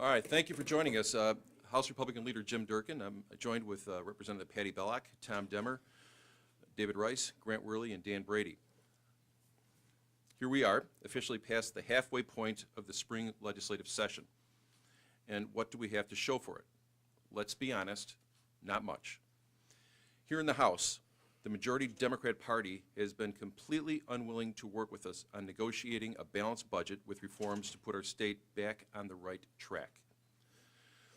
All right, thank you for joining us. House Republican Leader Jim Durkin. I'm joined with Representative Patty Bellock, Tom Demmer, David Rice, Grant Worley, and Dan Brady. Here we are, officially past the halfway point of the spring legislative session. And what do we have to show for it? Let's be honest, not much. Here in the House, the majority Democrat Party has been completely unwilling to work with us on negotiating a balanced budget with reforms to put our state back on the right track.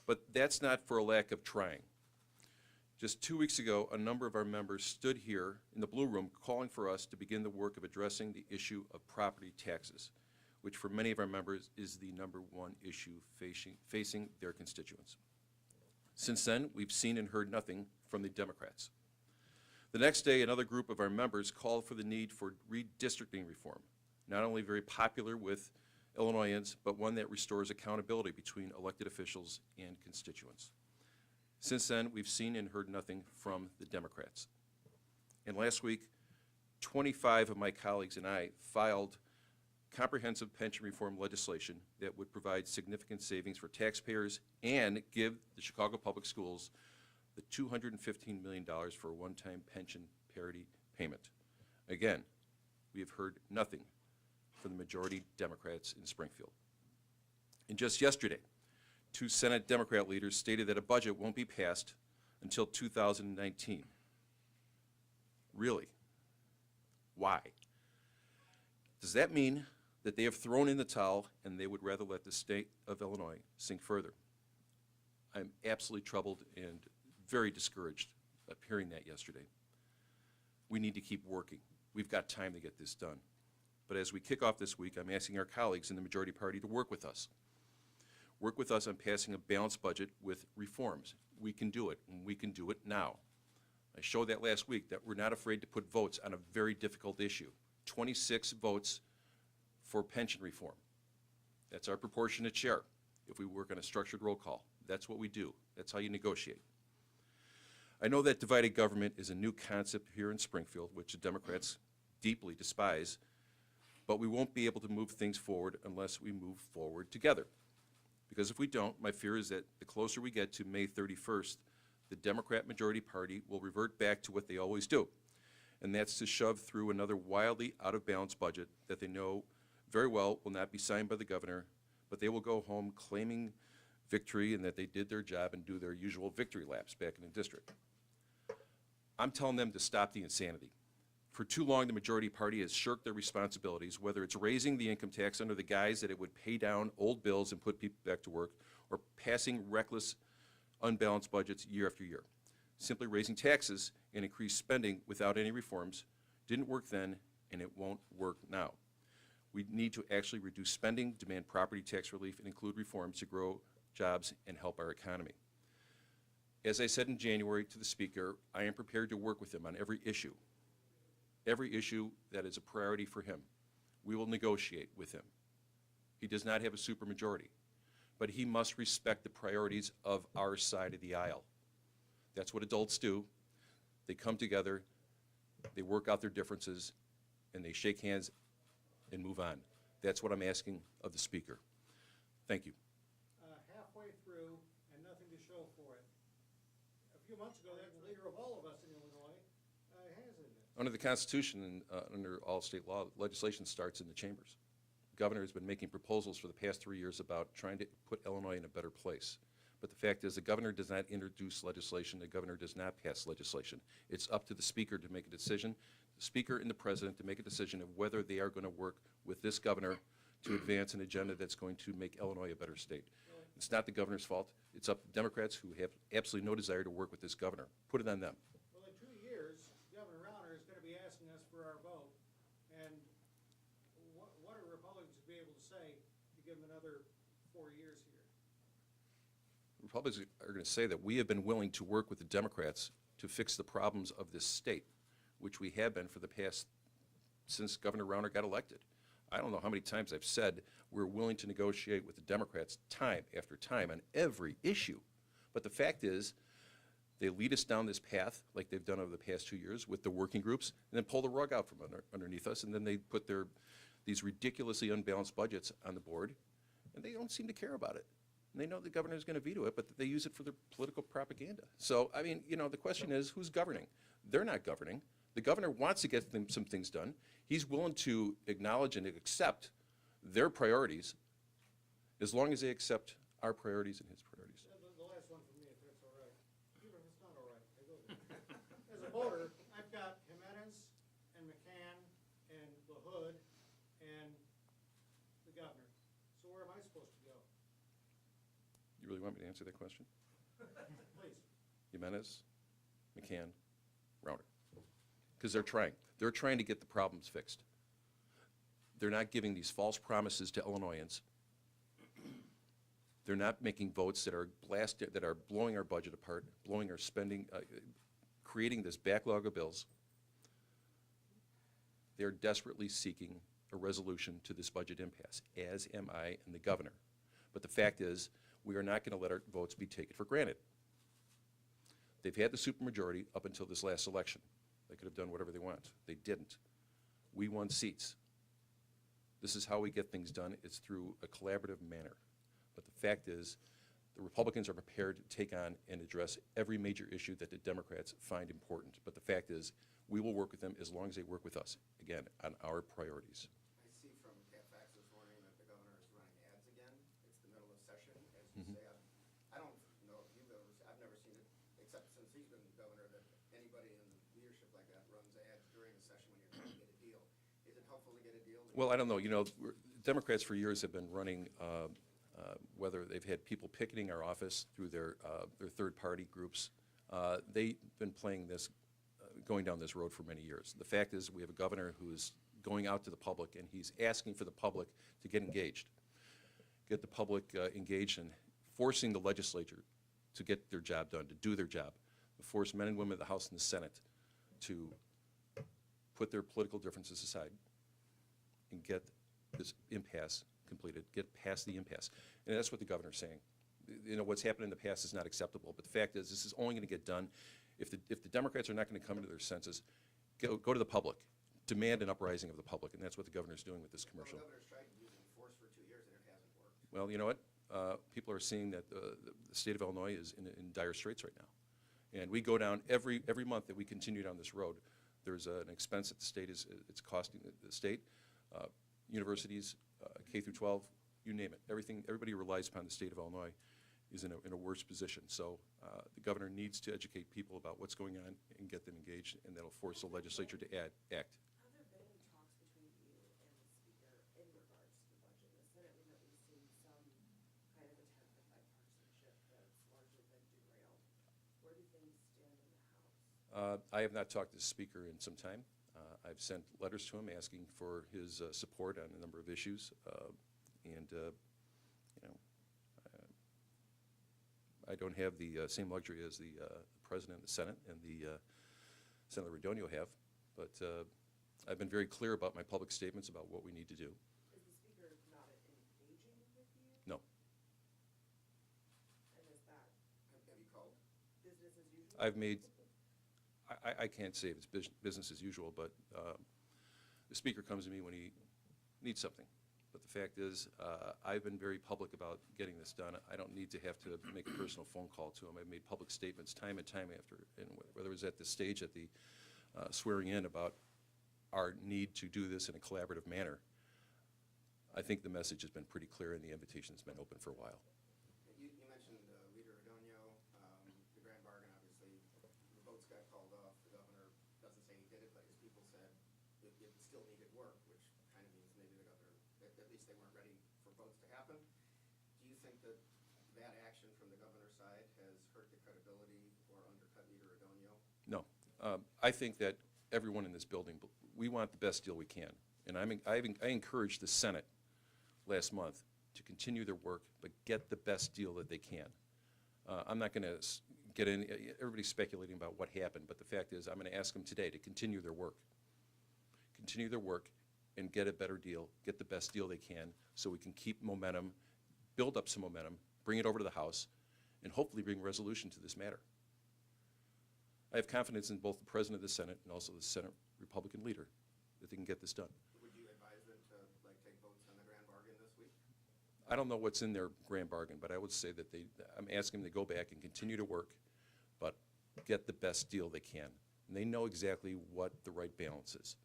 But that's not for a lack of trying. Just 2 weeks ago, a number of our members stood here in the Blue Room calling for us to begin the work of addressing the issue of property taxes, which for many of our members is the #1 issue facing their constituents. Since then, we've seen and heard nothing from the Democrats. The next day, another group of our members called for the need for redistricting reform, not only very popular with Illinoisans, but one that restores accountability between elected officials and constituents. Since then, we've seen and heard nothing from the Democrats. And last week, 25 of my colleagues and I filed comprehensive pension reform legislation that would provide significant savings for taxpayers and give the Chicago Public Schools the $215 million for a one-time pension parity payment. Again, we have heard nothing from the majority Democrats in Springfield. And just yesterday, 2 Senate Democrat leaders stated that a budget won't be passed until 2019. Really? Why? Does that mean that they have thrown in the towel and they would rather let the state of Illinois sink further? I'm absolutely troubled and very discouraged of hearing that yesterday. We need to keep working. We've got time to get this done. But as we kick off this week, I'm asking our colleagues in the majority party to work with us. Work with us on passing a balanced budget with reforms. We can do it, and we can do it now. I showed that last week, that we're not afraid to put votes on a very difficult issue. 26 votes for pension reform. That's our proportionate share if we work on a structured roll call. That's what we do. That's how you negotiate. I know that divided government is a new concept here in Springfield, which the Democrats deeply despise, but we won't be able to move things forward unless we move forward together. Because if we don't, my fear is that the closer we get to May 31st, the Democrat majority party will revert back to what they always do, and that's to shove through another wildly out-of-balance budget that they know very well will not be signed by the governor, but they will go home claiming victory and that they did their job and do their usual victory laps back in the district. I'm telling them to stop the insanity. For too long, the majority party has shirked their responsibilities, whether it's raising the income tax under the guise that it would pay down old bills and put people back to work, or passing reckless, unbalanced budgets year after year. Simply raising taxes and increased spending without any reforms didn't work then, and it won't work now. We need to actually reduce spending, demand property tax relief, and include reforms to grow jobs and help our economy. As I said in January to the Speaker, I am prepared to work with him on every issue that is a priority for him. We will negotiate with him. He does not have a supermajority, but he must respect the priorities of our side of the aisle. That's what adults do. They come together, they work out their differences, and they shake hands and move on. That's what I'm asking of the Speaker. Thank you. Halfway through and nothing to show for it. A few months ago, the leader of all of us in Illinois has it. Under the Constitution and under all state law, legislation starts in the chambers. The governor has been making proposals for the past 3 years about trying to put Illinois in a better place. But the fact is, the governor does not introduce legislation. The governor does not pass legislation. It's up to the Speaker to make a decision, the Speaker and the President to make a decision of whether they are going to work with this governor to advance an agenda that's going to make Illinois a better state. It's not the governor's fault. It's up to Democrats who have absolutely no desire to work with this governor. Put it on them. Well, in 2 years, Governor Rauner is going to be asking us for our vote. And what are Republicans to be able to say to give him another 4 years here? Republicans are going to say that we have been willing to work with the Democrats to fix the problems of this state, which we have been for the past, since Governor Rauner got elected. I don't know how many times I've said we're willing to negotiate with the Democrats time after time on every issue. But the fact is, they lead us down this path like they've done over the past 2 years with the working groups, and then pull the rug out from underneath us, and then they put these ridiculously unbalanced budgets on the board, and they don't seem to care about it. And they know the governor is going to veto it, but they use it for their political propaganda. So, I mean, the question is, who's governing? They're not governing. The governor wants to get some things done. He's willing to acknowledge and accept their priorities as long as they accept our priorities and his priorities. The last one for me, if that's all right. Even if it's not all right, I go there. As a voter, I've got Jimenez and McCann and LaHood and the governor. So where am I supposed to go? You really want me to answer that question? Please. Jimenez, McCann, Rauner. Because they're trying. They're trying to get the problems fixed. They're not giving these false promises to Illinoisans. They're not making votes that are blowing our budget apart, blowing our spending, creating this backlog of bills. They're desperately seeking a resolution to this budget impasse, as am I and the governor. But the fact is, we are not going to let our votes be taken for granted. They've had the supermajority up until this last election. They could have done whatever they want. They didn't. We won seats. This is how we get things done. It's through a collaborative manner. But the fact is, the Republicans are prepared to take on and address every major issue that the Democrats find important. But the fact is, we will work with them as long as they work with us, again, on our priorities. I see from CatFax this morning that the governor is running ads again. It's the middle of session, as you say. I don't know if you've ever, I've never seen it, except since he's been governor, that anybody in leadership like that runs ads during a session when you're trying to get a deal. Is it helpful to get a deal? Well, I don't know. Democrats for years have been running, whether they've had people picketing our office through their third-party groups. They've been playing this, going down this road for many years. The fact is, we have a governor who is going out to the public, and he's asking for the public to get engaged, get the public engaged, and forcing the legislature to get their job done, to do their job, to force men and women of the House and the Senate to put their political differences aside and get this impasse completed, get past the impasse. And that's what the governor's saying. What's happened in the past is not acceptable, but the fact is, this is only going to get done if the Democrats are not going to come to their senses. Go to the public, demand an uprising of the public, and that's what the governor's doing with this commercial. Well, the governor's tried using force for 2 years and it hasn't worked. Well, you know what? People are seeing that the state of Illinois is in dire straits right now. And we go down every month that we continue down this road. There's an expense that the state it's costing the state, universities, K through 12, you name it. Everybody relies upon the state of Illinois is in a worse position. So the governor needs to educate people about what's going on and get them engaged, and that'll force the legislature to act. Have there been any talks between you and the speaker in regards to the budget? In the Senate, we've at least seen some kind of attempt at bipartisanship that's largely been derailed. Where do things stand in the House? I have not talked to the speaker in some time. I've sent letters to him asking for his support on a number of issues, I don't have the same luxury as the President of the Senate and the Senator Redonio have, but I've been very clear about my public statements about what we need to do. Is the speaker not engaging with you? No. And is that Have you called? business as usual? I've made, I can't say if it's business as usual, but the speaker comes to me when he needs something. But the fact is, I've been very public about getting this done. I don't need to have to make a personal phone call to him. I've made public statements time and time after, and whether it was at this stage at the swearing in about our need to do this in a collaborative manner. I think the message has been pretty clear and the invitation's been open for a while. You mentioned Leader Redonio, the grand bargain, obviously, the votes got called off. The governor doesn't say he did it, but his people said it still needed work, which kind of means maybe the governor, at least they weren't ready for votes to happen. Do you think that that action from the governor's side has hurt the credibility or undercut Leader Redonio? No. I think that everyone in this building, we want the best deal we can. And I encouraged the Senate last month to continue their work, but get the best deal that they can. I'm not going to get in, everybody's speculating about what happened, but the fact is I'm going to ask them today to continue their work. Continue their work and get a better deal, get the best deal they can, so we can keep momentum, build up some momentum, bring it over to the House, and hopefully bring resolution to this matter. I have confidence in both the President of the Senate and also the Senate Republican leader that they can get this done. Would you advise them to take votes on the grand bargain this week? I don't know what's in their grand bargain, but I would say that I'm asking them to go back and continue to work, but get the best deal they can. And they know exactly what the right balance is.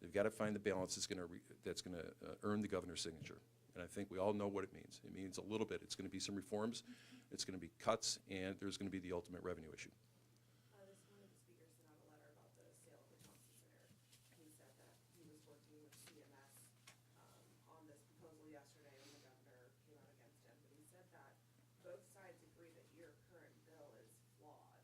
They've got to find the balance that's going to earn the governor's signature. And I think we all know what it means. It means a little bit. It's going to be some reforms, it's going to be cuts, and there's going to be the ultimate revenue issue. One of the speakers sent out a letter about the sale of the Thompson Center. He said that he was working with CMS on this proposal yesterday, and the governor came out against him. But he said that both sides agree that your current bill is flawed.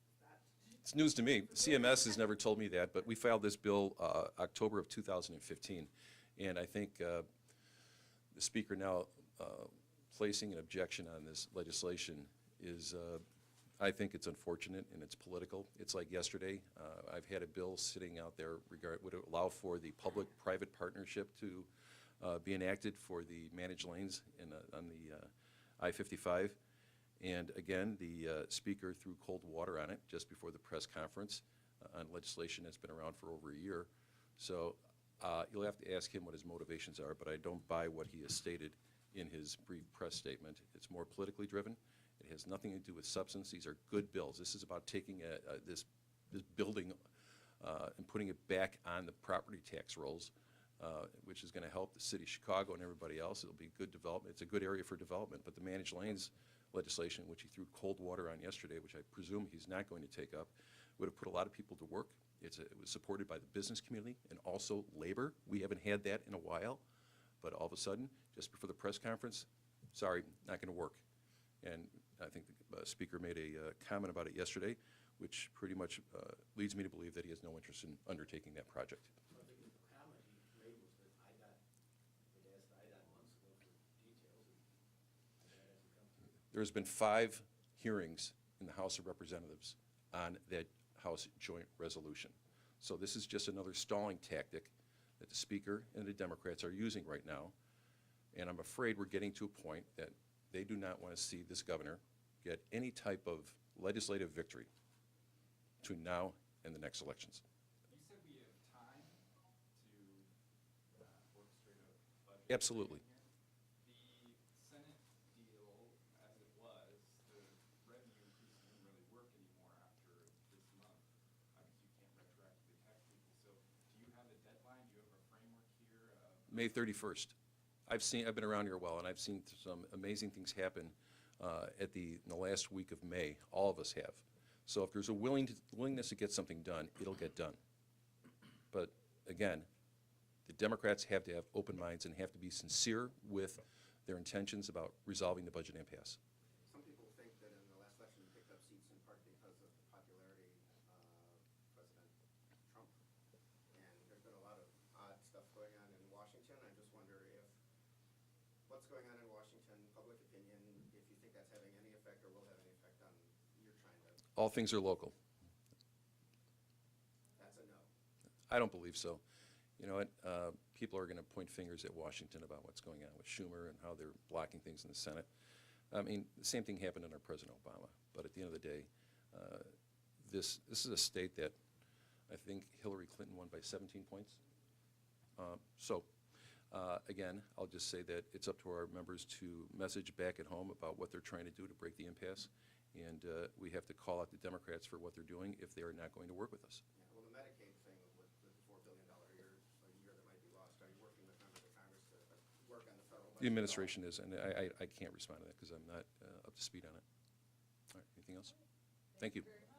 Is that It's news to me. CMS has never told me that, but we filed this bill October of 2015, and I think the Speaker now placing an objection on this legislation is, I think it's unfortunate and it's political. It's like yesterday, I've had a bill sitting out there would allow for the public-private partnership to be enacted for the managed lanes on the I-55. And again, the Speaker threw cold water on it just before the press conference on legislation that's been around for over a year. So you'll have to ask him what his motivations are, but I don't buy what he has stated in his brief press statement. It's more politically driven. It has nothing to do with substance. These are good bills. This is about taking this building and putting it back on the property tax rolls, which is going to help the city of Chicago and everybody else. It'll be good development. It's a good area for development, but the managed lanes legislation, which he threw cold water on yesterday, which I presume he's not going to take up, would have put a lot of people to work. It was supported by the business community and also labor. We haven't had that in a while, but all of a sudden, just before the press conference, sorry, not going to work. And I think the Speaker made a comment about it yesterday, which pretty much leads me to believe that he has no interest in undertaking that project. So I think the comment he made was that IDOT, they asked IDOT months ago for details, and that hasn't come through. There's been 5 hearings in the House of Representatives on that House joint resolution. So this is just another stalling tactic that the Speaker and the Democrats are using right now. And I'm afraid we're getting to a point that they do not want to see this governor get any type of legislative victory between now and the next elections. You said we have time to work straight out budget. Absolutely. The Senate deal, as it was, the revenue increase didn't really work anymore after this month. Obviously, you can't retroactively tax people. So do you have a deadline? Do you have a framework here? May 31st. I've been around here a while, and I've seen some amazing things happen in the last week of May. All of us have. So if there's a willingness to get something done, it'll get done. But again, the Democrats have to have open minds and have to be sincere with their intentions about resolving the budget impasse. Some people think that in the last election you picked up seats in part because of the popularity of President Trump. And there's been a lot of odd stuff going on in Washington. I just wonder if what's going on in Washington, public opinion, if you think that's having any effect or will have any effect on you're trying to, All things are local. that's a no. I don't believe so. You know what? People are going to point fingers at Washington about what's going on with Schumer and how they're blocking things in the Senate. I mean, the same thing happened under President Obama. But at the end of the day, this is a state that I think Hillary Clinton won by 17 points. Again, I'll just say that it's up to our members to message back at home about what they're trying to do to break the impasse. And we have to call out the Democrats for what they're doing if they are not going to work with us. Yeah, well, the Medicaid thing with the $4 billion a year that might be lost, are you working with members of Congress to work on the federal budget? The administration is, and I can't respond to that because I'm not up to speed on it. All right, anything else? Thank you. very much?